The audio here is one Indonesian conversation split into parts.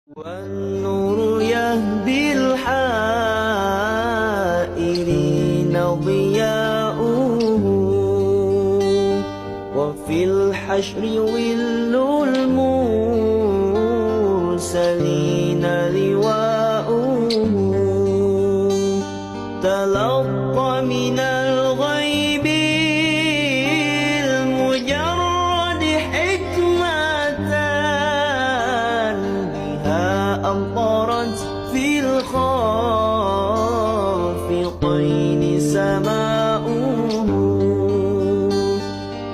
والنور يهدي الحائرين ضياؤه وفي الحشر ظل المرسلين لواؤه تلقى من الغيب المجرد حكمة بها أمطرت في الخافقين سماؤه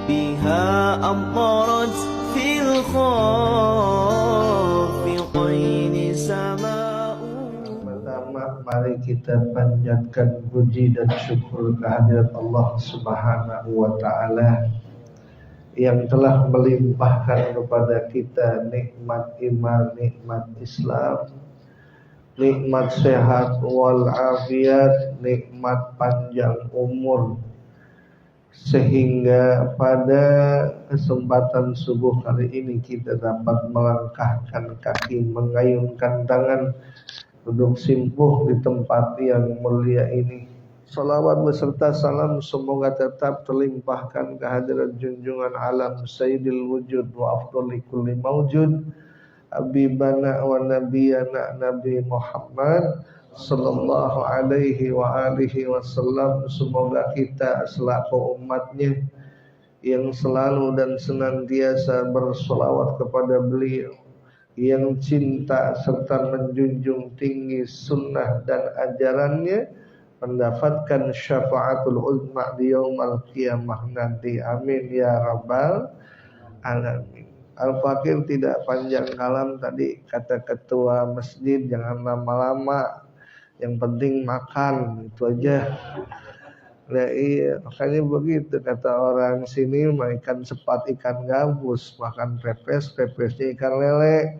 بها أمطرت في الخافقين سماؤه. Pertama, mari kita panjatkan puji dan syukur kehadirat Allah Subhanahu wa Ta'ala yang telah melimpahkan kepada kita nikmat iman, nikmat Islam, nikmat sehat wal afiat, nikmat panjang umur, sehingga pada kesempatan subuh kali ini kita dapat melangkahkan kaki, mengayunkan tangan, duduk simpuh di tempat yang mulia ini. Salawat beserta salam semoga tetap terlimpahkan kehadirat junjungan alam Sayyidil Wujud wa afdali kulli mawjud Habibana wa Nabiyana Nabi Muhammad sallallahu alaihi wa alihi wasallam. Semoga kita selaku umatnya yang selalu dan senantiasa bersolawat kepada beliau, yang cinta serta menjunjung tinggi sunnah dan ajarannya, mendapatkan syafaatul uzma di yaumul qiyamah nanti. Amin ya rabbal alamin. Al-Fakir tidak panjang kalam tadi kata ketua masjid, jangan lama-lama, yang penting makan, itu aja. Nah, iya, makanya begitu kata orang sini, makan sepat ikan gabus, makan pepes, pepesnya ikan lele.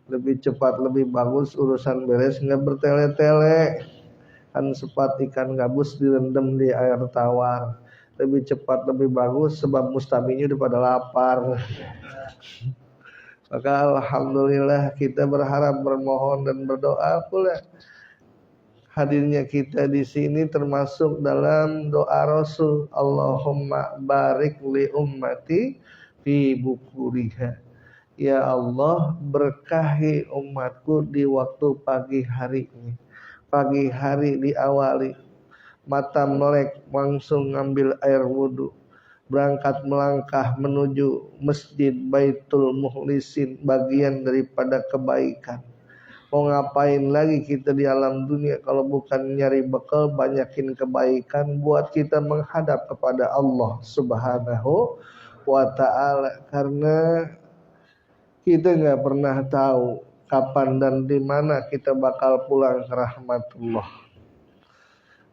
Lebih cepat, lebih bagus, urusan beres nggak bertele-tele. Kan sepat ikan gabus direndam di air tawar, lebih cepat, lebih bagus, sebab mustaminya udah pada lapar. Maka alhamdulillah kita berharap, bermohon dan berdoa pula hadirnya kita di sini termasuk dalam doa Rasul, Allahumma barik li ummati fi bukuriha. Ya Allah, berkahi umatku di waktu pagi hari ini. Pagi hari diawali, mata melek langsung ngambil air wudhu, berangkat melangkah menuju masjid Baitul Mukhlisin, bagian daripada kebaikan. Mau ngapain lagi kita di alam dunia kalau bukan nyari bekal, banyakin kebaikan buat kita menghadap kepada Allah Subhanahu wa Ta'ala. Karena kita nggak pernah tahu kapan dan di mana kita bakal pulang ke rahmatullah.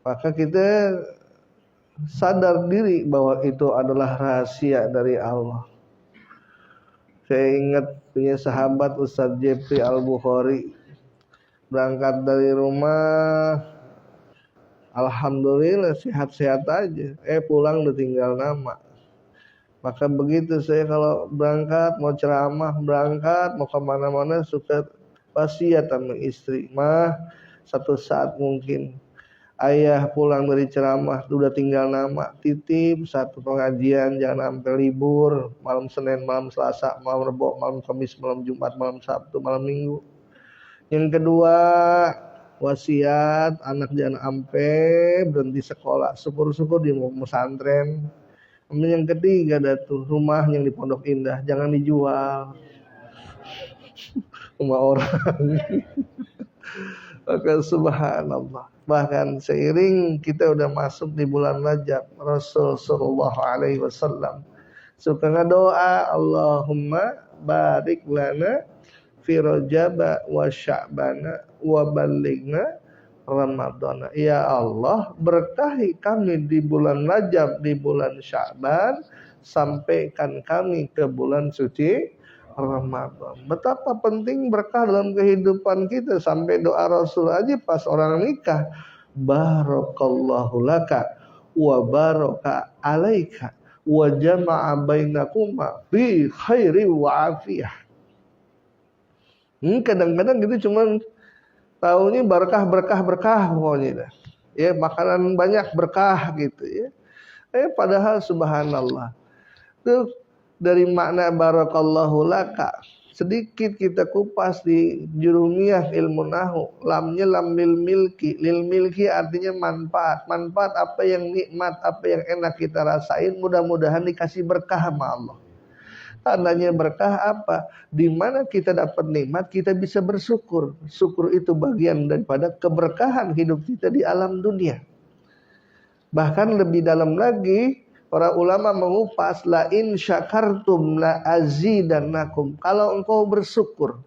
Maka kita sadar diri bahwa itu adalah rahasia dari Allah. Saya ingat punya sahabat Ustadz Jepri Al-Bukhari, berangkat dari rumah alhamdulillah sehat-sehat aja, pulang udah tinggal nama. Maka begitu saya kalau berangkat, mau ceramah, berangkat, mau kemana-mana, suka wasiat sama istri, mah satu saat mungkin ayah pulang dari ceramah udah tinggal nama, titip satu pengajian, jangan sampai libur, malam Senin, malam Selasa, malam Rebo, malam Kamis, malam Jumat, malam Sabtu, malam Minggu. Yang kedua, wasiat anak jangan sampai berhenti sekolah, syukur-syukur di pesantren. Yang ketiga datu, rumah yang di Pondok Indah jangan dijual, rumah orang. Maka subhanallah, bahkan seiring kita udah masuk di bulan Rajab, Rasul sallallahu alaihi wasallam suka ngedoa, Allahumma barik lana fi Rajab wa Sya'bana wa ballighna Ramadana. Ya Allah, berkahi kami di bulan Rajab, di bulan Sya'ban, sampaikan kami ke bulan suci Ramadan. Betapa penting berkah dalam kehidupan kita, sampai doa Rasul aja pas orang nikah, barakallahu laka wa baraka alaika wa jama'a bainakuma fi khairi wa afiyah. Kadang-kadang gitu cuman tahunya berkah pokoknya. Ya, makanan banyak berkah gitu ya. Padahal subhanallah. Itu dari makna barakallahu laka. Sedikit kita kupas di jurumiyah ilmu nahu. Lamnya lam lil milki. Lil milki artinya manfaat. Manfaat apa yang nikmat, apa yang enak kita rasain, mudah-mudahan dikasih berkah sama Allah. Tandanya berkah apa? Di mana kita dapat nikmat, kita bisa bersyukur. Syukur itu bagian daripada keberkahan hidup kita di alam dunia. Bahkan lebih dalam lagi, para ulama mengupas la in syakartum la azidannakum. Kalau engkau bersyukur,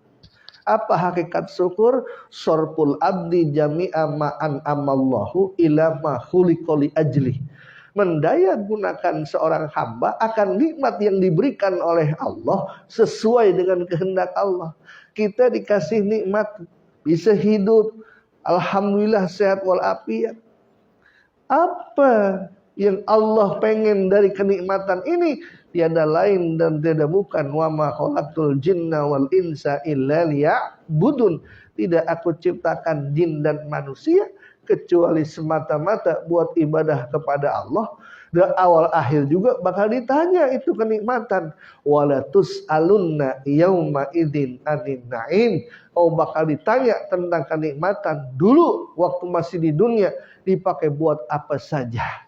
apa hakikat syukur? Sorpul abdi jami'a ma'an amallahu ila ma khuliqa li ajli. Mendaya gunakan seorang hamba akan nikmat yang diberikan oleh Allah sesuai dengan kehendak Allah. Kita dikasih nikmat, bisa hidup, alhamdulillah sehat walafiat. Apa yang Allah pengen dari kenikmatan ini? Tiada lain dan tiada bukan wa ma khalaqtul jinna wal insa illa liya'budun. Tidak aku ciptakan jin dan manusia kecuali semata-mata buat ibadah kepada Allah. Dan awal akhir juga bakal ditanya itu kenikmatan. Wala tus'alunna yauma idzin anin na'im. Oh, bakal ditanya tentang kenikmatan dulu waktu masih di dunia dipakai buat apa saja.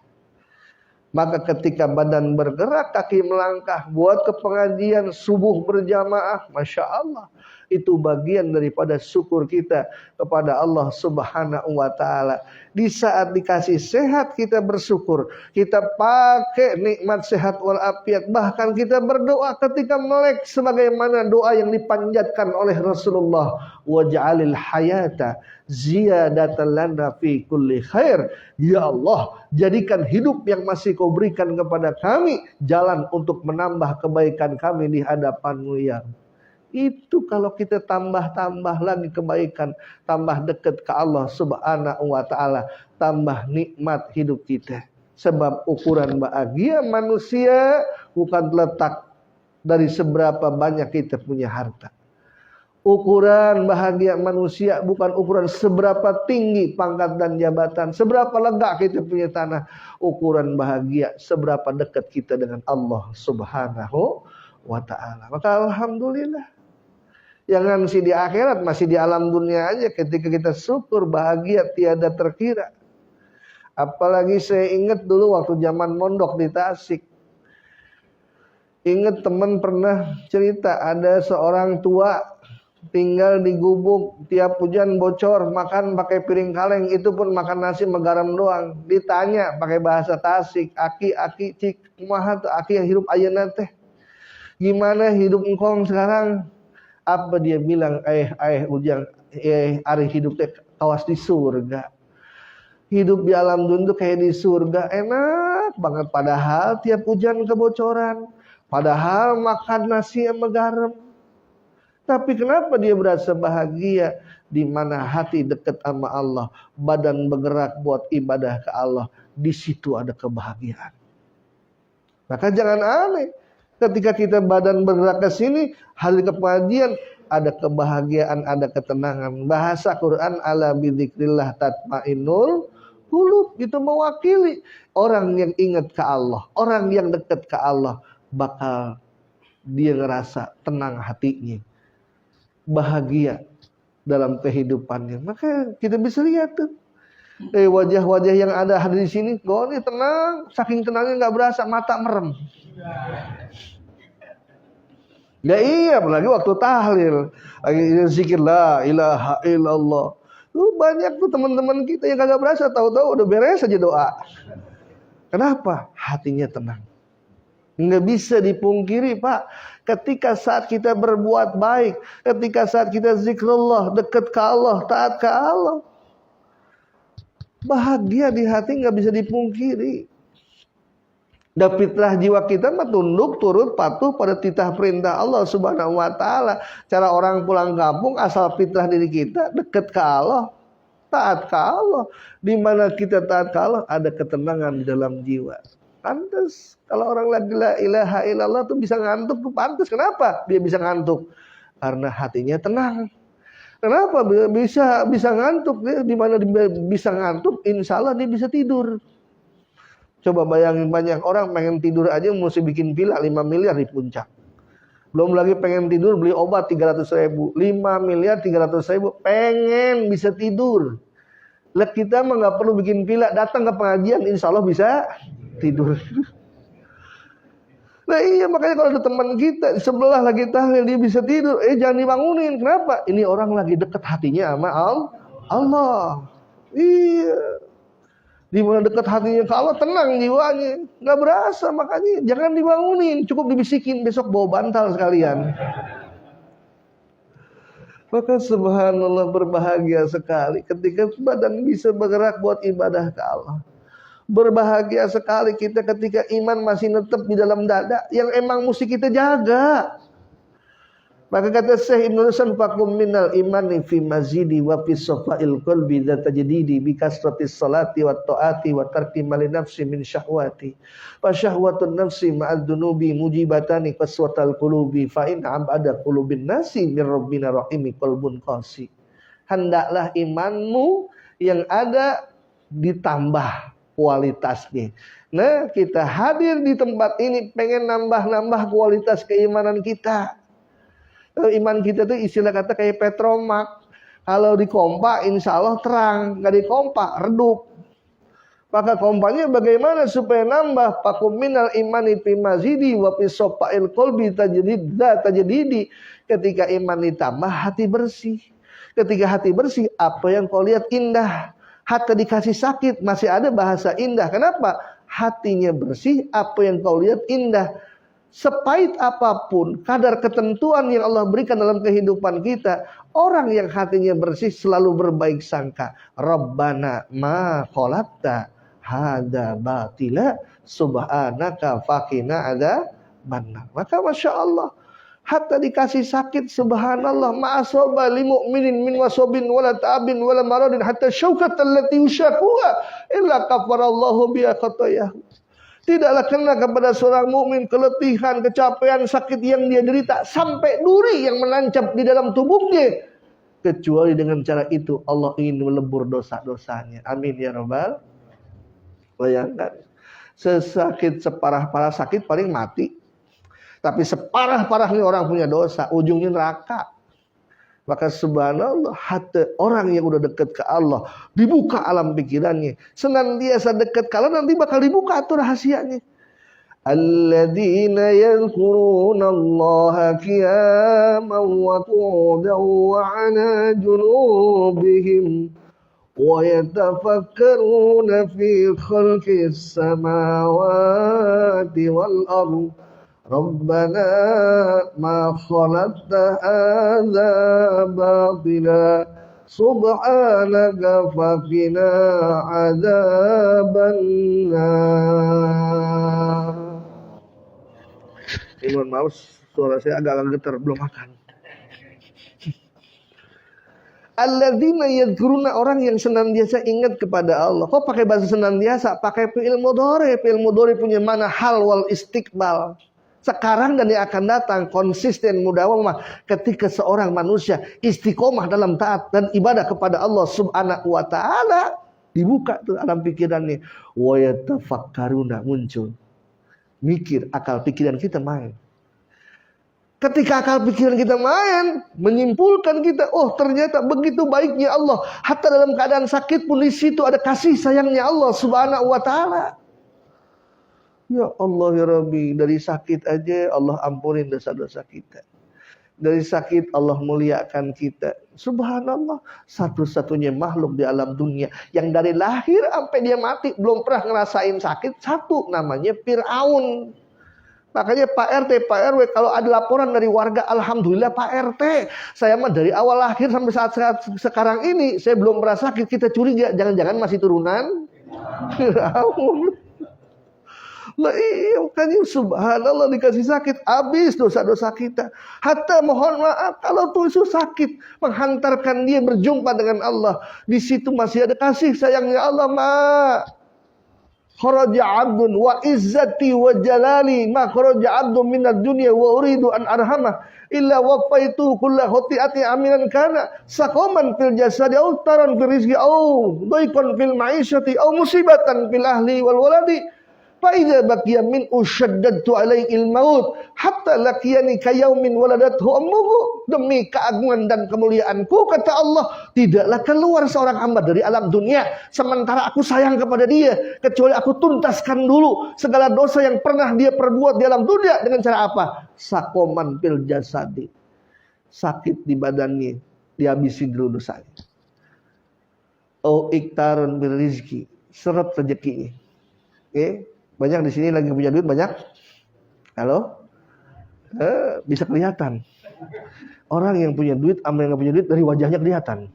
Maka ketika badan bergerak, kaki melangkah, buat ke pengajian, subuh berjamaah, Masya Allah. Itu bagian daripada syukur kita kepada Allah subhanahu wa ta'ala. Di saat dikasih sehat kita bersyukur. Kita pakai nikmat sehat walafiat. Bahkan kita berdoa ketika melek sebagaimana doa yang dipanjatkan oleh Rasulullah. Waj'alil hayata ziyadatan lana fi kulli khair. Ya Allah, jadikan hidup yang masih kau berikan kepada kami jalan untuk menambah kebaikan kami di hadapan-Mu ya. Itu kalau kita tambah-tambah lagi kebaikan, tambah dekat ke Allah subhanahu wa ta'ala, tambah nikmat hidup kita. Sebab ukuran bahagia manusia bukan terletak dari seberapa banyak kita punya harta. Ukuran bahagia manusia bukan ukuran seberapa tinggi pangkat dan jabatan, seberapa lega kita punya tanah. Ukuran bahagia seberapa dekat kita dengan Allah subhanahu wa ta'ala. Maka alhamdulillah. Jangan sih di akhirat, masih di alam dunia aja ketika kita syukur bahagia tiada terkira. Apalagi saya ingat dulu waktu zaman mondok di Tasik. Ingat teman pernah cerita ada seorang tua tinggal di gubuk, tiap hujan bocor, makan pakai piring kaleng, itu pun makan nasi sama garam doang. Ditanya pakai bahasa Tasik, aki cik kumaha tuh aki yang hidup ayeuna teh. Gimana hidup engkong sekarang? Apa dia bilang? Ujang, ari hidup teh kawas di surga. Hidup di alam dunia kayak di surga, enak banget. Padahal tiap hujan kebocoran, padahal makan nasi sama garam. Tapi kenapa dia berasa bahagia? Di mana hati dekat sama Allah, badan bergerak buat ibadah ke Allah, di situ ada kebahagiaan. Maka jangan aneh. Ketika kita badan bergerak ke sini, hari kepengajian, ada kebahagiaan, ada ketenangan. Bahasa Quran, ala bidzikrillah tatmainnul qulub. Itu mewakili orang yang ingat ke Allah, orang yang dekat ke Allah, bakal dia ngerasa tenang hatinya, bahagia dalam kehidupannya. Maka kita bisa lihat tuh wajah-wajah yang ada hadir di sini, kok ini tenang, saking tenangnya nggak berasa mata merem. Ya iya, apalagi waktu tahlil, lagi zikir la ilaha illallah. Banyak tuh teman-teman kita yang kagak berasa, tahu-tahu udah beres aja doa. Kenapa? Hatinya tenang. Nggak bisa dipungkiri, Pak. Ketika saat kita berbuat baik, ketika saat kita zikrullah, dekat ke Allah, taat ke Allah, bahagia di hati nggak bisa dipungkiri. Dan fitrah jiwa kita mah tunduk, turut, patuh pada titah perintah Allah subhanahu wa ta'ala. Cara orang pulang kampung, asal fitrah diri kita dekat ke Allah, taat ke Allah. Di mana kita taat ke Allah, ada ketenangan di dalam jiwa. Pantas kalau orang lagi la ilaha illallah tuh bisa ngantuk tuh pantas. Kenapa dia bisa ngantuk? Karena hatinya tenang. Kenapa? Bisa ngantuk dia. Di mana dia bisa ngantuk, insya Allah dia bisa tidur. Coba bayangin, banyak orang pengen tidur aja mesti bikin villa 5 miliar di puncak. Belum lagi pengen tidur beli obat 300.000. 5 miliar 300.000 pengen bisa tidur. Lihat kita mah nggak perlu bikin villa, datang ke pengajian insya Allah bisa tidur. Nah iya, makanya kalau ada teman kita sebelah lagi tahlil dia bisa tidur, jangan dibangunin. Kenapa? Ini orang lagi dekat hatinya sama Allah. Iya. Di mana dekat hatinya ke Allah, tenang jiwanya, nggak berasa. Makanya jangan dibangunin, cukup dibisikin, besok bawa bantal sekalian. Maka subhanallah, berbahagia sekali ketika badan bisa bergerak buat ibadah ke Allah. Berbahagia sekali kita ketika iman masih tetap di dalam dada, yang emang mesti kita jaga. Maka kata Syekh Ibnu Hasan, fakum minal imani fi mazidi wa fi safa'il qalbi tajdidi bi kasratis salati wat taati wa tarki mal nafsi min syahwati. Fa syahwatun nafsi ma'ad dunubi mujibatani qaswatal qulubi fa in abada qulubin nasi min rabbina rahimi qalbun qasi. Hendaklah imanmu yang ada ditambah kualitasnya. Nah, kita hadir di tempat ini pengen nambah-nambah kualitas keimanan kita. Iman kita tuh istilah kata kayak petromak. Kalau dikompak insya Allah terang, nggak dikompak redup. Maka kompaknya bagaimana supaya nambah? Fakum minal imani fi mazidi wa fi safa'il qalbi tajdidi. Ketika iman ditambah, hati bersih. Ketika hati bersih, apa yang kau lihat indah. Hati dikasih sakit, masih ada bahasa indah. Kenapa? Hatinya bersih, apa yang kau lihat indah. Sepahit apapun kadar ketentuan yang Allah berikan dalam kehidupan kita, orang yang hatinya bersih selalu berbaik sangka. Rabbana ma khalaqta hadza batila subhanaka faqina adzabannar. Maka masya Allah, hatta dikasih sakit subhanallah, ma'asoba li mu'minin min wasobin wala ta'abin wala maradin hatta syaukat allati usyakuha illa kafarallahu biha khatayahu. Tidaklah kena kepada seorang mukmin keletihan, kecapean, sakit yang dia derita sampai duri yang menancap di dalam tubuhnya, kecuali dengan cara itu Allah ingin melebur dosa-dosanya. Amin ya rabbal. Bayangkan, sesakit separah-parah sakit paling mati, tapi separah-parahnya orang punya dosa, ujungnya neraka. Maka subhanallah, hati orang yang udah dekat ke Allah, dibuka alam pikirannya, senantiasa dekat, kalau nanti bakal dibuka tuh rahasianya. Alladzina yadhkuruna Allaha qiyaman wa qu'udan wa 'ala junubihim wa yatafakkaruna fi khalqis samawati wal ardh. Rabbana ma khalaqta hadza batila subhanaka faqina adzabannar. Mohon maaf, suara saya agak getar, belum makan. Alladzina yadhkuruna, orang yang senantiasa ingat kepada Allah. Kok pakai bahasa senantiasa? Pakai fi'il mudhari. Fi'il mudhari punya mana hal wal istiqbal. Sekarang dan yang akan datang, konsisten mudawamah. Ketika seorang manusia istiqomah dalam taat dan ibadah kepada Allah subhanahu wa ta'ala, dibuka tuh alam pikirannya. Wa yatafakkaruna, muncul. Mikir, akal pikiran kita main. Ketika akal pikiran kita main, menyimpulkan kita, oh ternyata begitu baiknya Allah. Hatta dalam keadaan sakit pun di situ ada kasih sayangnya Allah subhanahu wa ta'ala. Ya Allah ya Rabbi, dari sakit aja Allah ampunin dosa-dosa kita. Dari sakit Allah muliakan kita. Subhanallah, satu-satunya makhluk di alam dunia yang dari lahir sampai dia mati belum pernah ngerasain sakit, satu, namanya Fir'aun. Makanya Pak RT, Pak RW, kalau ada laporan dari warga, alhamdulillah Pak RT, saya mah dari awal lahir sampai saat sekarang ini saya belum pernah sakit. Kita curiga, jangan-jangan masih turunan Fir'aun. Lah iya, makanya subhanallah dikasih sakit, habis dosa-dosa kita. Hatta mohon maaf kalau tuh itu sakit menghantarkan dia berjumpa dengan Allah. Di situ masih ada kasih sayangnya Allah, Mak. kharaja 'abdun wa izzati wa jalali ma kharaja 'abdun minad dunya wa uridu an arhamah illa wafaitu kulla khati'ati aminan kana saqaman fil jasadi aw taran fil rizqi aw daiqan fil ma'isyati aw musibatan fil ahli wal waladi fa idza baqiya min ushaddatu alaihi al maut hatta laqiyani kayaumin waladathu ummuhu. Demi keagungan dan kemuliaanku, kata Allah, tidaklah keluar seorang hamba dari alam dunia sementara aku sayang kepada dia, kecuali aku tuntaskan dulu segala dosa yang pernah dia perbuat di alam dunia. Dengan cara apa? Sakoman fil jasadi, sakit di badannya, dihabisin dulu dosanya. Au iktarun bil rizki, seret rezekinya. Oke, banyak di sini lagi punya duit banyak. Halo? Bisa kelihatan. Orang yang punya duit sama yang gak punya duit dari wajahnya kelihatan.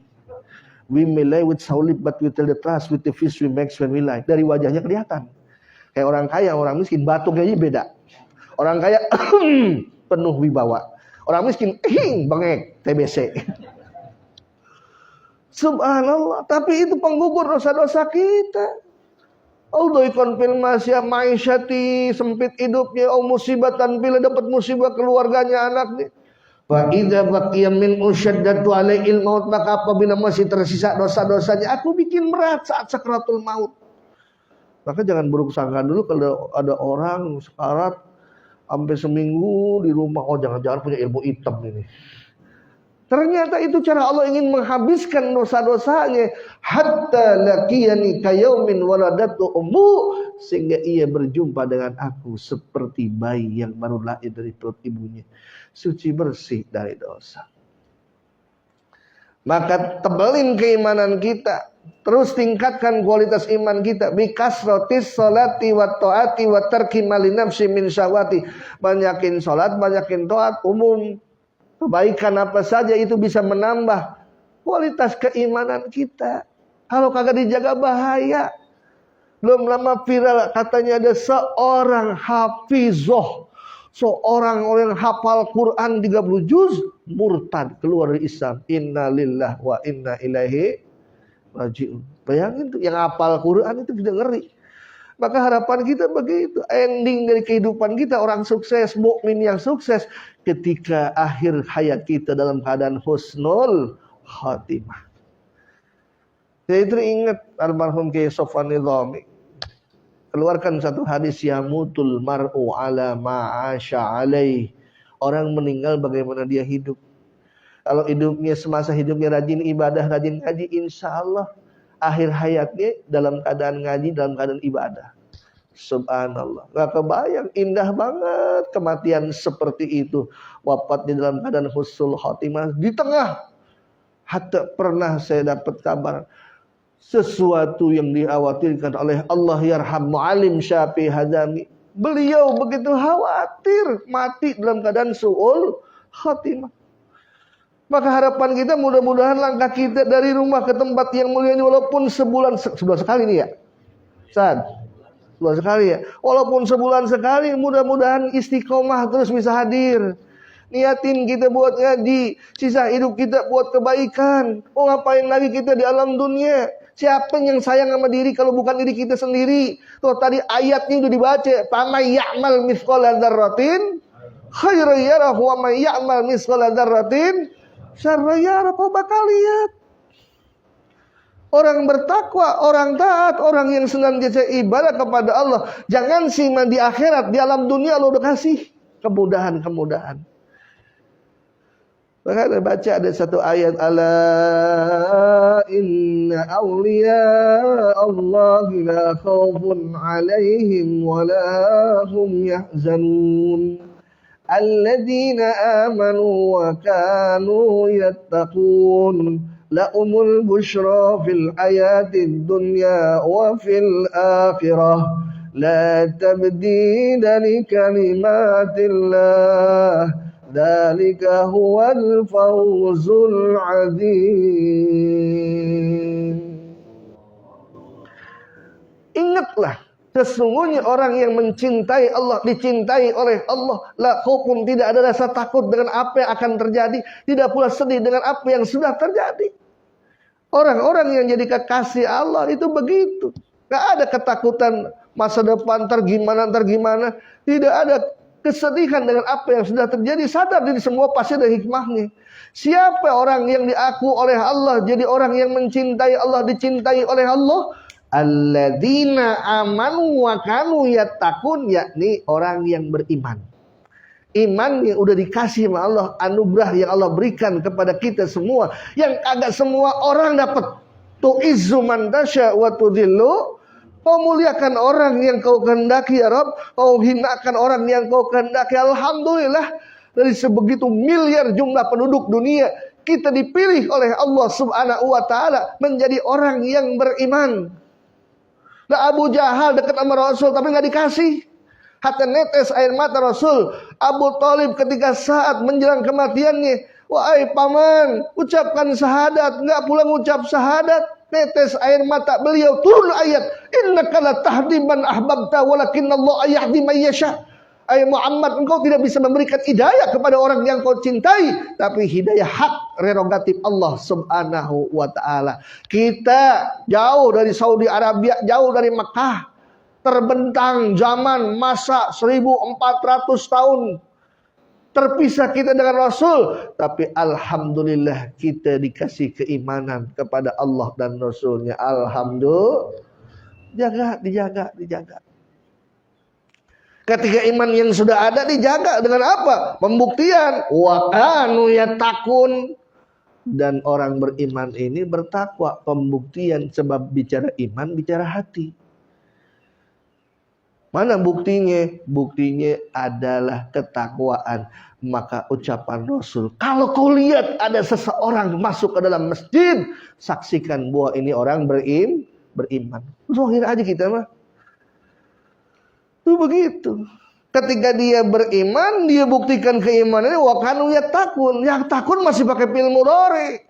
We may lie with solid but we tell the trust with the fish we make when we lie. Dari wajahnya kelihatan. Kayak orang kaya, orang miskin, batuknya aja beda. Orang kaya penuh wibawa. Orang miskin bengek, TBC. Subhanallah, tapi itu penggugur dosa-dosa kita. Allah konfil masya maisyati, sempit hidupnya, musibatan bila dapat musibah keluarganya, anaknya. Fa idza baqiya min usyaddatu alaihil maut, maka apabila masih tersisa dosa-dosanya, aku bikin berat saat sakratul maut. Maka jangan buruk sangka dulu kalau ada orang sekarat sampai seminggu di rumah, oh jangan-jangan punya ilmu hitam ini. Ternyata itu cara Allah ingin menghabiskan dosa-dosanya. Hatta laqiyani kayaumin waladatu ummu, sehingga ia berjumpa dengan aku seperti bayi yang baru lahir dari perut ibunya, suci bersih dari dosa. Maka tebelin keimanan kita, terus tingkatkan kualitas iman kita. Bikasrotis sholati wa taati wa tarki mali nafsi min syahwati. Banyakin sholat, banyakin taat umum. Kebaikan apa saja itu bisa menambah kualitas keimanan kita. Kalau kagak dijaga bahaya. Belum lama viral katanya ada seorang hafizoh, seorang orang hafal Quran 30 juz, murtad, keluar dari Islam. Inna lillahi wa inna ilaihi raji'un. Bayangin tuh, yang hafal Quran itu tidak ngeri. Maka harapan kita begitu, ending dari kehidupan kita, orang sukses, mukmin yang sukses, ketika akhir hayat kita dalam keadaan husnul khatimah. Saya teringat almarhum Kiai Sofwan Nidhami keluarkan satu hadis, yamutul mar'u ala ma'asha alaih. Orang meninggal bagaimana dia hidup. Kalau hidupnya semasa hidupnya rajin ibadah, rajin ngaji, insya Allah akhir hayatnya dalam keadaan ngaji, dalam keadaan ibadah. Subhanallah, gak kebayang, indah banget kematian seperti itu. Wafat di dalam keadaan husnul khotimah. Di tengah, hatta pernah saya dapat kabar sesuatu yang dikhawatirkan oleh Allah yarham mu'alim Syafi'i Hadami. Beliau begitu khawatir mati dalam keadaan su'ul khotimah. Maka harapan kita mudah-mudahan langkah kita dari rumah ke tempat yang mulia ini, walaupun sebulan sekali nih ya, Ustaz, sebulan sekali ya, walaupun sebulan sekali, mudah-mudahan istiqomah terus bisa hadir. Niatin kita buat ngaji, sisa hidup kita buat kebaikan. Oh ngapain lagi kita di alam dunia? Siapa yang sayang sama diri kalau bukan diri kita sendiri? Tuh tadi ayatnya udah dibaca, "Faman ya'mal mithqala dzarratin khairan yarah wa man ya'mal mithqala dzarratin syarran yarah." Kau bakal lihat orang bertakwa, orang taat, orang yang senantiasa ibadah kepada Allah. Jangan simak di akhirat, di alam dunia Allah udah kasih kemudahan-kemudahan. Maka ada baca ada satu ayat, ala inna awliya Allah la khawfun alaihim wa la hum yahzanun alladzina amanu wa kanu yattaqun lahumul busyra fil hayatid dunya wa fil akhirah la tabdila li kalimatillah dzalika huwal fawzul adzim. Ingatlah, sesungguhnya orang yang mencintai Allah, dicintai oleh Allah, la khaufun, tidak ada rasa takut dengan apa yang akan terjadi, tidak pula sedih dengan apa yang sudah terjadi. Orang-orang yang jadi kekasih Allah itu begitu, gak ada ketakutan masa depan ntar gimana. Tidak ada kesedihan dengan apa yang sudah terjadi. Sadar diri semua pasti ada hikmahnya. Siapa orang yang diaku oleh Allah jadi orang yang mencintai Allah, dicintai oleh Allah? Alladzina amanu wa kanu yattaqun, yakni orang yang beriman. Iman yang udah dikasih sama Allah, anugerah yang Allah berikan kepada kita semua, yang agak semua orang dapat. Tu'izzu man tasya wa tudhillu, kau muliakan orang yang kau kehendaki ya Rabb, kau hinakan orang yang kau kehendaki. Alhamdulillah, dari sebegitu miliar jumlah penduduk dunia, kita dipilih oleh Allah Subhanahu wa taala menjadi orang yang beriman. Nah, Abu Jahal dekat sama Rasul tapi nggak dikasih. Hatta netes air mata Rasul. Abu Thalib ketika saat menjelang kematiannya, wahai paman, ucapkan syahadat, nggak pulang ucap syahadat. Netes air mata beliau, turun ayat, innaka la tahdi man ahbabta walakinnallaha yahdi man yasha. Hai Muhammad, engkau tidak bisa memberikan hidayah kepada orang yang kau cintai, tapi hidayah hak prerogatif Allah Subhanahu wa taala. Kita jauh dari Saudi Arabia, jauh dari Mekah, terbentang zaman masa 1400 tahun terpisah kita dengan Rasul, tapi alhamdulillah kita dikasih keimanan kepada Allah dan Rasulnya. Alhamdulillah, dijaga. Ketika iman yang sudah ada dijaga dengan apa? Pembuktian. Wa kanu yattaqun, dan orang beriman ini bertakwa. Pembuktian, sebab bicara iman bicara hati. Mana buktinya? Buktinya adalah ketakwaan. Maka ucapan Rasul, kalau kau lihat ada seseorang masuk ke dalam masjid, saksikan bahwa ini orang beriman. Zahir aja kita mah. Itu begitu. Ketika dia beriman, dia buktikan keimanannya. Wa kanu yattaqun. Yang takun masih pakai fi'il mudhari.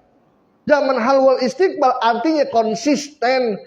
Zaman hal wal istiqbal, artinya konsisten.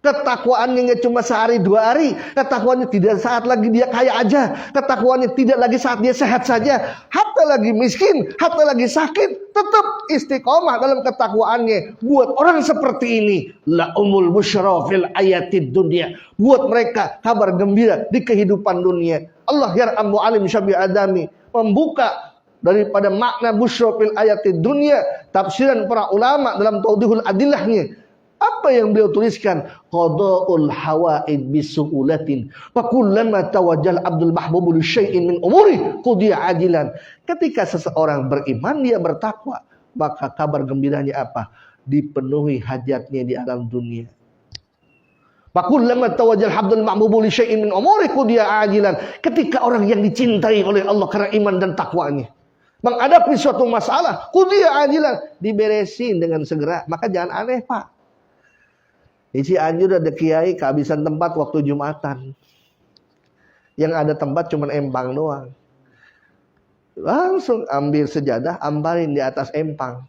Ketakwaannya nggak cuma sehari dua hari, ketakwaannya tidak saat lagi dia kaya aja, ketakwaannya tidak lagi saat dia sehat saja, hatta lagi miskin, hatta lagi sakit, tetap istiqomah dalam ketakwaannya. Buat orang seperti ini, la umul busyra fil ayatid dunya, buat mereka kabar gembira di kehidupan dunia. Allah yar'amu alim syabi adami membuka daripada makna busyra fil ayatid dunya, tafsiran para ulama dalam tawdihul adillahnya. Apa yang beliau tuliskan? Qada'ul hawaid bisu'ulatin fa kullama tawajjal abdul mahbubu li syai'in min umuri qudiya ajilan. Ketika seseorang beriman, dia bertakwa, maka kabar gembiranya apa? Dipenuhi hajatnya di alam dunia. Fa kullama tawajjal abdul mahbubu li syai'in min umuri qudiya ajilan. Ketika orang yang dicintai oleh Allah karena iman dan takwanya menghadapi suatu masalah, qudiya ajilan, diberesin dengan segera. Maka jangan aneh, Pak. Di Cianjur ada kiai kehabisan tempat waktu Jumatan. Yang ada tempat cuma empang doang. Langsung ambil sejadah, ambarin di atas empang.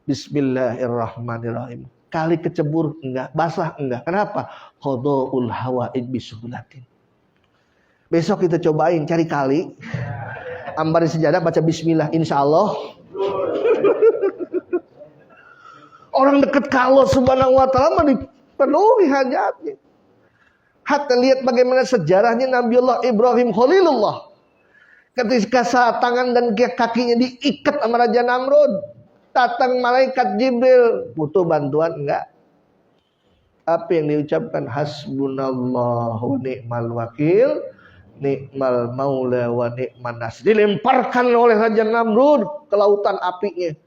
Bismillahirrahmanirrahim. Kali kecebur enggak, basah enggak. Kenapa? Qada'ul hawaid bisuhulatin. Besok kita cobain cari kali. Ambarin sejadah, baca bismillah, insyaallah. Orang dekat ke Allah Subhanahu wa taala dipenuhi hajatnya. Hatta lihat bagaimana sejarahnya Nabiullah Ibrahim Khalilullah. Ketika saat tangan dan kakinya diikat sama Raja Namrud, datang malaikat Jibril, butuh bantuan enggak? Apa yang diucapkan? Hasbunallahu wa ni'mal wakil, ni'mal maula wa ni'man nasir. Dilemparkan oleh Raja Namrud ke lautan apinya.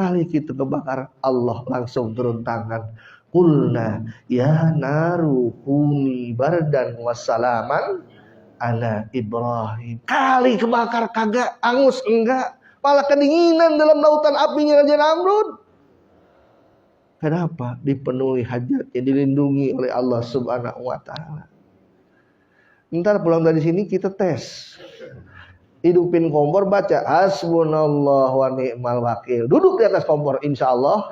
Kali kita kebakar, Allah langsung turun tangan. Qulna ya naru kuni bardan wassalaman ala Ibrahim. Kali kebakar kagak, angus enggak, malah kedinginan dalam lautan apinya Raja Namrud. Kenapa? Dipenuhi hajatnya, dilindungi oleh Allah Subhanahu wa taala. Ntar pulang dari sini kita tes. Hidupin kompor, baca hasbunallah wa ni'mal wakil. Duduk di atas kompor, insyaallah.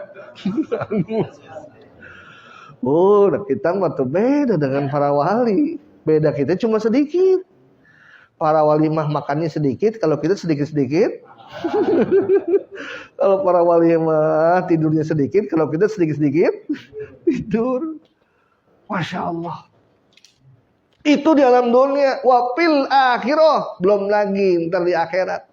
Oh, kita mah tuh beda dengan para wali. Beda kita cuma sedikit. Para wali mah makannya sedikit, kalau kita sedikit-sedikit. Kalau para wali mah tidurnya sedikit, kalau kita sedikit-sedikit tidur. Masya Allah. Itu di alam dunia. Wa fil akhirah. Belum lagi ntar di akhirat.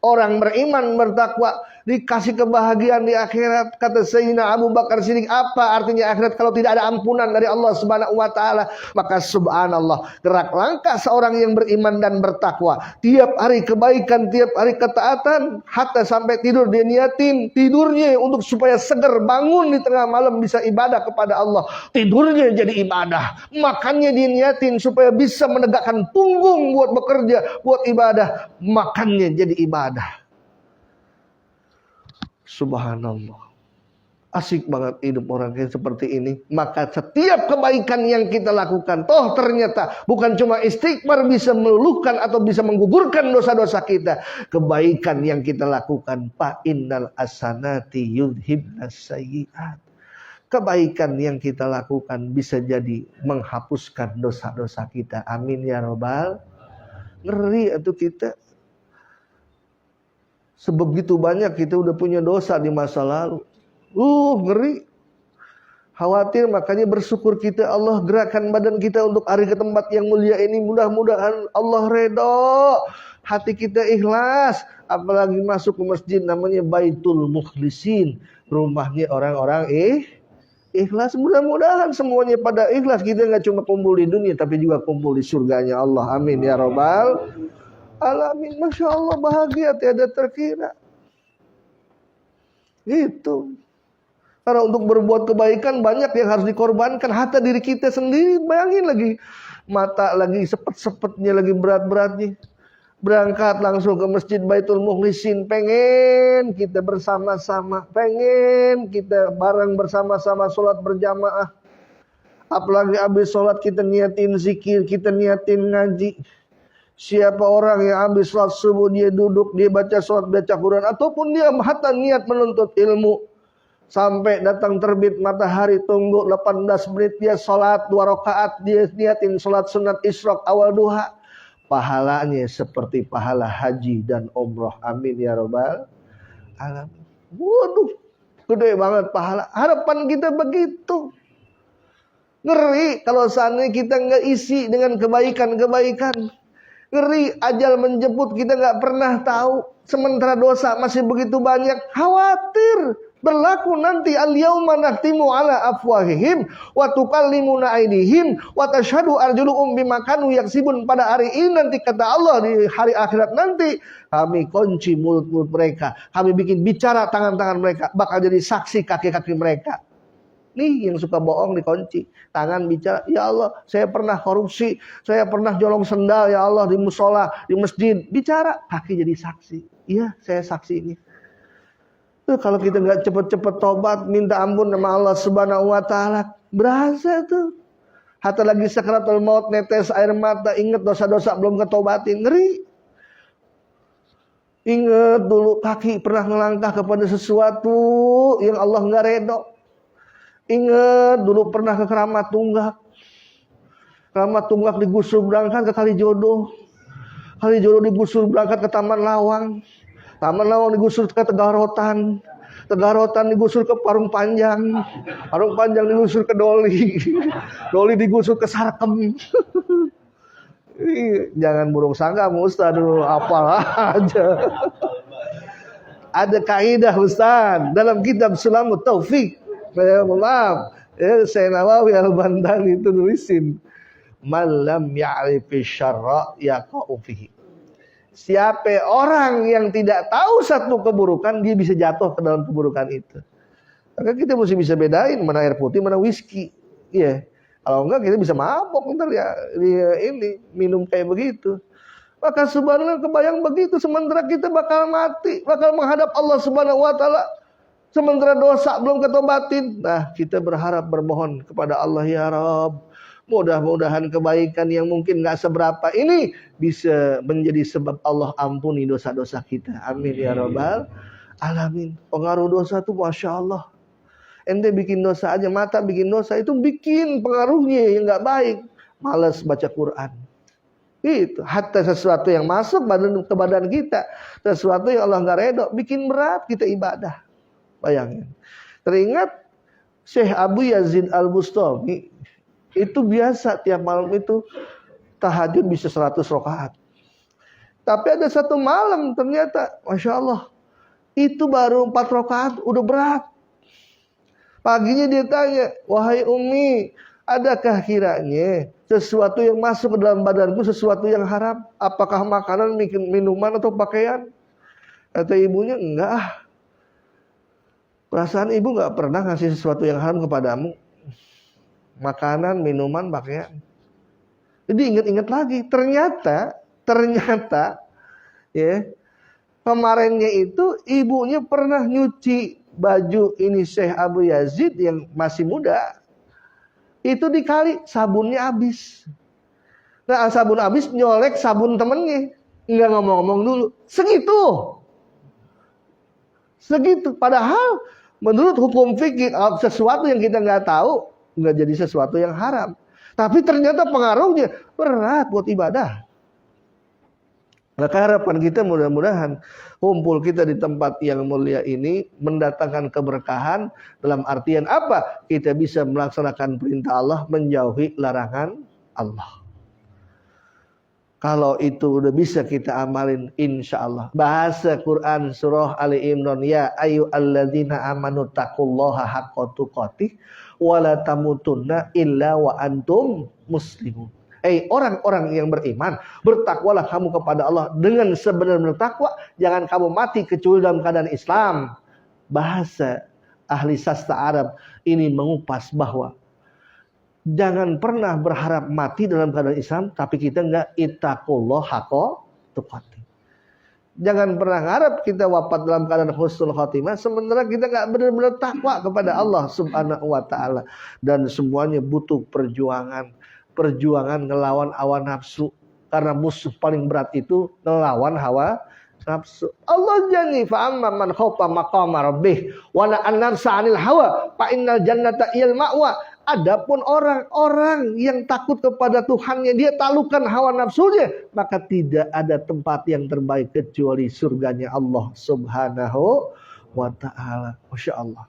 Orang beriman, bertakwa, dikasih kebahagiaan di akhirat. Kata Sayyidina Abu Bakar Siddiq, apa artinya akhirat kalau tidak ada ampunan dari Allah Subhanahu wa taala? Maka subhanallah, gerak langkah seorang yang beriman dan bertakwa, tiap hari kebaikan, tiap hari ketaatan, hatta sampai tidur dia niatin tidurnya untuk supaya segar bangun di tengah malam bisa ibadah kepada Allah. Tidurnya jadi ibadah, makannya dia niatin supaya bisa menegakkan punggung buat bekerja, buat ibadah, makannya jadi ibadah. Subhanallah. Asik banget hidup orang yang seperti ini. Maka setiap kebaikan yang kita lakukan, toh ternyata bukan cuma istighfar bisa meluluhkan atau bisa menggugurkan dosa-dosa kita. Kebaikan yang kita lakukan, fa innal hasanati yudhibnas sayyi'at. Kebaikan yang kita lakukan bisa jadi menghapuskan dosa-dosa kita. Amin ya rabbal. Ngeri atuh kita. Sebegitu banyak kita udah punya dosa di masa lalu. Ngeri. Khawatir, makanya bersyukur kita. Allah gerakan badan kita untuk hari ke tempat yang mulia ini. Mudah-mudahan Allah redha. Hati kita ikhlas. Apalagi masuk ke masjid namanya Baitul Mukhlisin. Rumahnya orang-orang ikhlas. Mudah-mudahan semuanya pada ikhlas. Kita gak cuma kumpul di dunia, tapi juga kumpul di surganya Allah. Amin ya rabbal alamin. Masya Allah, bahagia tiada terkira. Gitu. Karena untuk berbuat kebaikan banyak yang harus dikorbankan. Hatta diri kita sendiri. Bayangin lagi. Mata lagi sepet-sepetnya, lagi berat-beratnya. Berangkat langsung ke masjid Baitul Mukhlisin. Pengen kita bersama-sama. Pengen kita bareng bersama-sama sholat berjamaah. Apalagi habis sholat kita niatin zikir. Kita niatin ngaji. Siapa orang yang habis sholat subuh dia duduk, dia baca sholat, baca Quran, ataupun dia hatta niat menuntut ilmu sampai datang terbit matahari, tunggu 18 menit dia sholat 2 rakaat, dia niatin sholat sunat isyraq awal duha, pahalanya seperti pahala haji dan umroh. Amin ya rabbal alamin. Waduh, gede banget pahala. Harapan kita begitu. Ngeri kalau seandainya kita nggak isi dengan kebaikan-kebaikan. Ngeri, ajal menjemput kita nggak pernah tahu. Sementara dosa masih begitu banyak. Khawatir berlaku nanti al-yauma nakhtimu ala afwahihim wa tukallimuna aydihim wa tashhadu arjuluhum bima kanu yaksibun. Pada hari ini nanti kata Allah, di hari akhirat nanti kami kunci mulut-mulut mereka, kami bikin bicara tangan-tangan mereka, bakal jadi saksi kaki-kaki mereka. Nih yang suka bohong dikunci. Tangan bicara, ya Allah saya pernah korupsi, saya pernah jolong sendal ya Allah di musola, di masjid. Bicara, kaki jadi saksi. Iya saya saksi ini. Tuh kalau kita gak cepet-cepet tobat, minta ampun sama Allah Subhanahu wa ta'ala, berasa tuh. Hatta lagi sakaratul maut, netes air mata, ingat dosa-dosa belum ketobatin, ngeri. Ingat dulu kaki pernah ngelangkah kepada sesuatu yang Allah gak redho. Ingat dulu pernah ke Keramat Tunggak. Keramat Tunggak digusur berangkat ke Kalijodo. Kalijodo digusur berangkat ke Taman Lawang. Taman Lawang digusur ke Tegarotan. Tegarotan digusur ke Parung Panjang. Parung Panjang digusur ke Doli. Doli digusur ke Sarkem. Jangan burung sangka Ustaz dulu apal aja. Ada kaidah Ustaz dalam kitab Sulamut Taufik. Maaf, saya Nawawi Al-Bandani itu nulisin malam ya'rifi syarra yaqa'u fihi. Siapa orang yang tidak tahu satu keburukan, dia bisa jatuh ke dalam keburukan itu. Maka kita mesti bisa bedain mana air putih, mana whisky. Iya. Kalau enggak kita bisa mabok ntar ya ini minum kayak begitu. Maka subhanallah kebayang begitu, sementara kita bakal mati, bakal menghadap Allah Subhanahu wa taala. Sementara dosa belum ketobatin. Nah, kita berharap bermohon kepada Allah, ya Rabb, mudah-mudahan kebaikan yang mungkin gak seberapa ini bisa menjadi sebab Allah ampuni dosa-dosa kita. Amin ya rabbal alamin. Pengaruh dosa itu Masya Allah. Ente bikin dosa aja, mata bikin dosa itu bikin pengaruhnya yang gak baik. Malas baca Quran. Itu hatta sesuatu yang masuk ke badan kita, sesuatu yang Allah gak redho, bikin berat kita ibadah. Bayangin. Teringat Syekh Abu Yazid Al-Bustami itu biasa tiap malam itu tahajud bisa 100 rakaat. Tapi ada satu malam ternyata Masya Allah itu baru 4 rakaat udah berat. Paginya dia tanya, wahai Umi, adakah kiranya sesuatu yang masuk ke dalam badanku sesuatu yang haram? Apakah makanan, minuman atau pakaian? Kata ibunya, enggak. Perasaan ibu enggak pernah ngasih sesuatu yang haram kepadamu. Makanan, minuman, pakaian. Jadi ingat-ingat lagi. Ternyata ya, kemarinnya itu ibunya pernah nyuci baju ini Syekh Abu Yazid yang masih muda. Itu dikali sabunnya habis. Nah, sabun habis nyolek sabun temennya. Enggak ngomong-ngomong dulu. Segitu. Padahal menurut hukum fikih sesuatu yang kita nggak tahu nggak jadi sesuatu yang haram. Tapi ternyata pengaruhnya berat buat ibadah. Maka harapan kita mudah-mudahan kumpul kita di tempat yang mulia ini mendatangkan keberkahan dalam artian apa? Kita bisa melaksanakan perintah Allah, menjauhi larangan Allah. Kalau itu udah bisa kita amalin insya Allah. Bahasa Quran surah Ali Imran, ya ayyuhalladzina amanu taqullaha haqqa tuqatih wa la tamutunna illa wa antum muslimun. Orang-orang yang beriman, bertakwalah kamu kepada Allah dengan sebenar-benar takwa, jangan kamu mati kecuali dalam keadaan Islam. Bahasa ahli sastra Arab ini mengupas bahwa jangan pernah berharap mati dalam keadaan Islam, tapi kita enggak ittaqullah haqqa tuqatih. Jangan pernah harap kita wafat dalam keadaan husnul khotimah sementara kita enggak benar-benar takwa kepada Allah Subhanahu wa taala. Dan semuanya butuh perjuangan ngelawan hawa nafsu, karena musuh paling berat itu ngelawan hawa nafsu. Allah janji fa amma man khaufa maqama rabbih wa na'an nafsa 'anil hawa fa innal jannata iyal ma'wa. Adapun orang-orang yang takut kepada Tuhannya, dia taklukkan hawa nafsunya, maka tidak ada tempat yang terbaik kecuali surganya Allah Subhanahu wa taala. Masya Allah.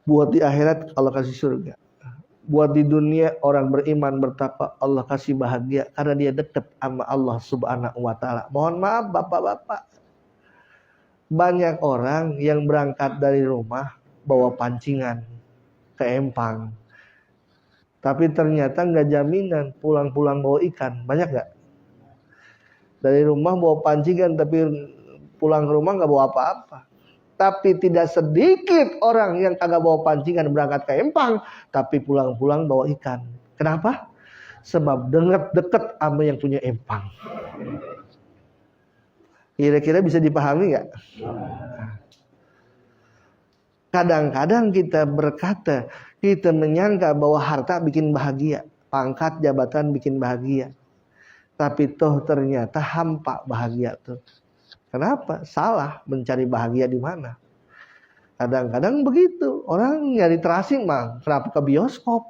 Buat di akhirat Allah kasih surga. Buat di dunia orang beriman bertakwa Allah kasih bahagia karena dia dekat sama Allah Subhanahu wa taala. Mohon maaf bapak-bapak, banyak orang yang berangkat dari rumah bawa pancingan ke empang, tapi ternyata nggak jaminan pulang-pulang bawa ikan. Banyak nggak? Dari rumah bawa pancingan tapi pulang ke rumah nggak bawa apa-apa. Tapi tidak sedikit orang yang kagak bawa pancingan berangkat ke empang, tapi pulang-pulang bawa ikan. Kenapa? Sebab dekat sama yang punya empang. Kira-kira bisa dipahami nggak? Kadang-kadang kita berkata, kita menyangka bahwa harta bikin bahagia, pangkat jabatan bikin bahagia. Tapi toh ternyata hampa bahagia tuh. Kenapa? Salah mencari bahagia di mana? Kadang-kadang begitu. Orang nyari terasi mah, kenapa ke bioskop?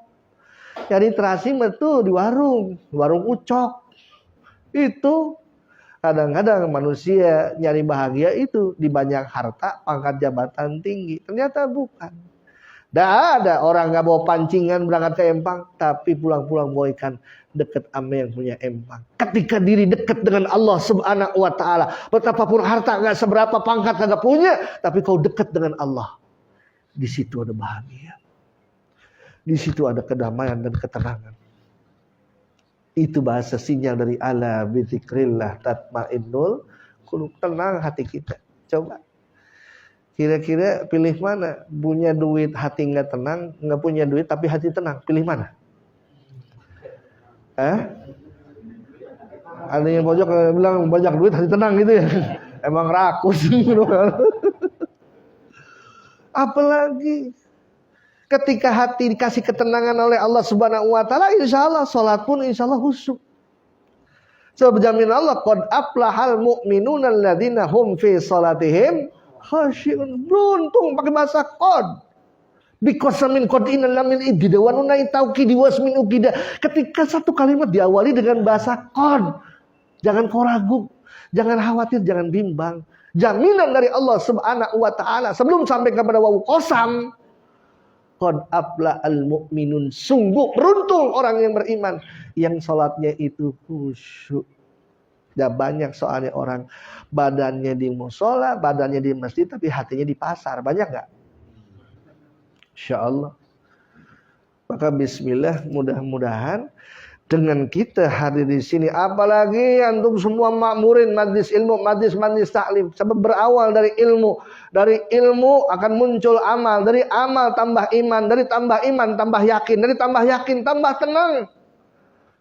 Nyari terasi mah tuh di warung ucok. Itu kadang-kadang manusia nyari bahagia itu di banyak harta, pangkat jabatan tinggi. Ternyata bukan. Dah ada orang nggak bawa pancingan berangkat ke empang, tapi pulang-pulang bawa ikan, dekat sama yang punya empang. Ketika diri dekat dengan Allah Subhanahu wa taala, betapapun harta nggak seberapa, pangkat nggak punya, tapi kau dekat dengan Allah, di situ ada bahagia, di situ ada kedamaian dan ketenangan. Itu bahasa sinyal dari ala bizikrillah tatmainnul qulub. Tenang hati kita. Coba kira-kira pilih mana? Punya duit hati nggak tenang, nggak punya duit tapi hati tenang. Pilih mana? Ada yang pojok bilang banyak duit hati tenang gitu ya. Emang rakus. Apalagi ketika hati dikasih ketenangan oleh Allah Subhanahu wa taala, insyaallah salat pun insyaallah khusyuk. Sebab jamin Allah, qad aflahal mu'minuna alladzina hum fi salatihim khashi'un. Beruntung pakai bahasa qad. Bikosamin qadina lamil ibtida wa nunai taukidi wasmin ukida. Ketika satu kalimat diawali dengan bahasa qad, jangan kau ragu, jangan khawatir, jangan bimbang. Jaminan dari Allah Subhanahu wa taala sebelum sampai kepada wawu qasam. Qad aflahal mu'minun, sungguh beruntung orang yang beriman yang salatnya itu khusyuk. Ya banyak soalnya orang badannya di musola, badannya di masjid tapi hatinya di pasar. Banyak enggak? Insyaallah. Maka bismillah, mudah-mudahan dengan kita hadir di sini, apalagi antum semua makmurin majlis ilmu, majlis taklim, sebab berawal dari ilmu. Dari ilmu akan muncul amal, dari amal tambah iman, dari tambah iman tambah yakin, dari tambah yakin tambah tenang.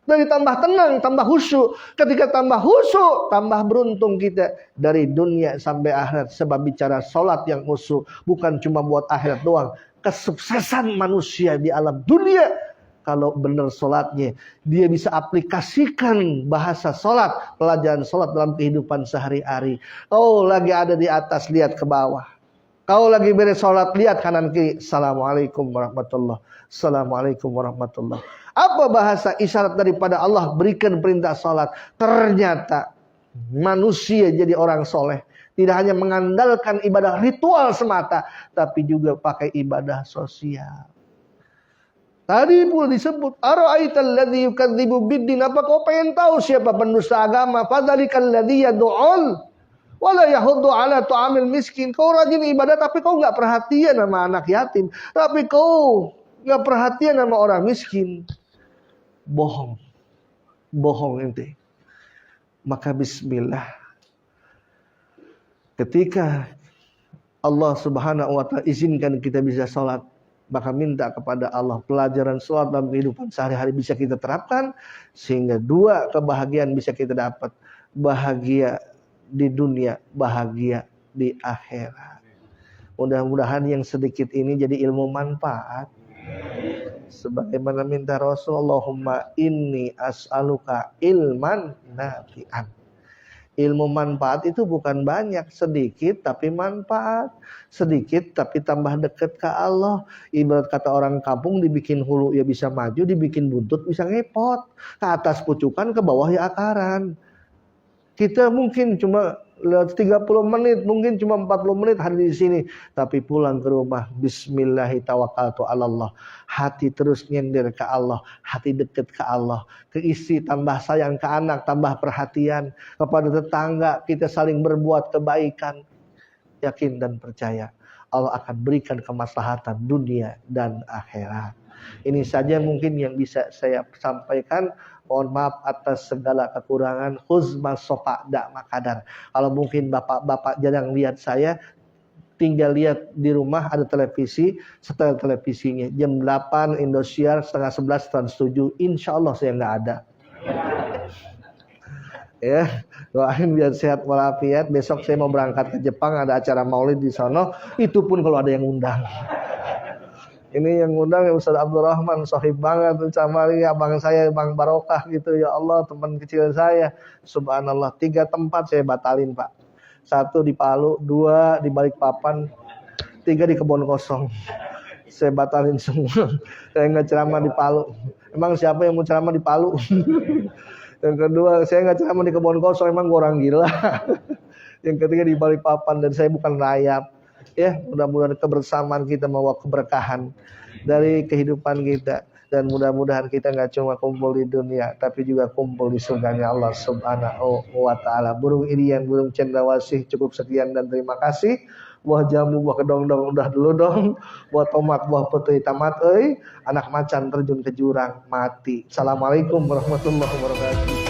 Dari tambah tenang tambah khusyuk. Ketika tambah khusyuk, tambah beruntung kita dari dunia sampai akhirat. Sebab bicara salat yang khusyuk bukan cuma buat akhirat doang. Kesuksesan manusia di alam dunia, kalau benar solatnya, dia bisa aplikasikan bahasa solat, pelajaran solat dalam kehidupan sehari-hari. Kau lagi ada di atas, lihat ke bawah. Kau lagi beres solat, lihat kanan kiri. Assalamualaikum warahmatullah. Assalamualaikum warahmatullah. Apa bahasa isyarat daripada Allah? Berikan perintah solat. Ternyata manusia jadi orang soleh. Tidak hanya mengandalkan ibadah ritual semata, tapi juga pakai ibadah sosial. Tadi pun disebut, ara'aital ladzi yukadzibu biddin, apa kau pengen tahu siapa pendusta agama? Fadzalikal ladzi yad'ul wala yahuddu ala ta'amil miskin. Kau rajin ibadah tapi kau enggak perhatian sama anak yatim, tapi kau enggak perhatian sama orang miskin. Bohong. Bohong ente. Maka bismillah. Ketika Allah Subhanahu wa taala izinkan kita bisa salat, maka minta kepada Allah pelajaran salat dalam kehidupan sehari-hari bisa kita terapkan, sehingga dua kebahagiaan bisa kita dapat. Bahagia di dunia, bahagia di akhirat. Mudah-mudahan yang sedikit ini jadi ilmu manfaat. Sebagaimana minta Rasulullah, inni as'aluka ilman nafi'an. Ilmu manfaat itu bukan banyak, sedikit tapi manfaat. Sedikit tapi tambah dekat ke Allah. Ibarat kata orang kampung, dibikin hulu ya bisa maju, dibikin buntut bisa ngepot. Ke atas pucukan, ke bawah ya akaran. Kita mungkin cuma 30 menit, mungkin cuma 40 menit hadir di sini, tapi pulang ke rumah bismillahi tawakkaltu 'alallah. Hati terus nyender ke Allah, hati dekat ke Allah, ke istri tambah sayang, ke anak tambah perhatian, kepada tetangga kita saling berbuat kebaikan. Yakin dan percaya Allah akan berikan kemaslahatan dunia dan akhirat. Ini saja mungkin yang bisa saya sampaikan. Mohon maaf atas segala kekurangan. Khuzma sofa dak makadar. Kalau mungkin bapak-bapak jarang lihat saya, tinggal lihat di rumah ada televisi, setel televisinya. Jam 8 Indosiar, setengah 11 Trans 7. Insya Allah saya nggak ada. Ya, doain biar sehat walafiat. Besok saya mau berangkat ke Jepang, ada acara maulid di sana. Itu pun kalau ada yang undang. Ini yang undang ya Ustaz Abdurrahman, sahib banget sama abang saya, Bang Barokah gitu. Ya Allah, teman kecil saya. Subhanallah, 3 tempat saya batalin, Pak. 1 di Palu, 2 di Balikpapan, 3 di Kebon Kosong. Saya batalin semua. Saya nggak ceramah di Palu. Emang siapa yang mau ceramah di Palu? Yang kedua, saya nggak ceramah di Kebon Kosong, emang gua orang gila. Yang ketiga di Balikpapan, dan saya bukan rayap. Ya, mudah-mudahan kebersamaan kita membawa keberkahan dari kehidupan kita, dan mudah-mudahan kita nggak cuma kumpul di dunia tapi juga kumpul di surganya Allah Subhanahu wa taala. Burung irian, burung cendrawasih, cukup sekian dan terima kasih. Buah jamu, buah kedong-dong udah dulu dong. Buah tomat, buah putih tamat anak macan terjun ke jurang mati. Assalamualaikum warahmatullahi wabarakatuh.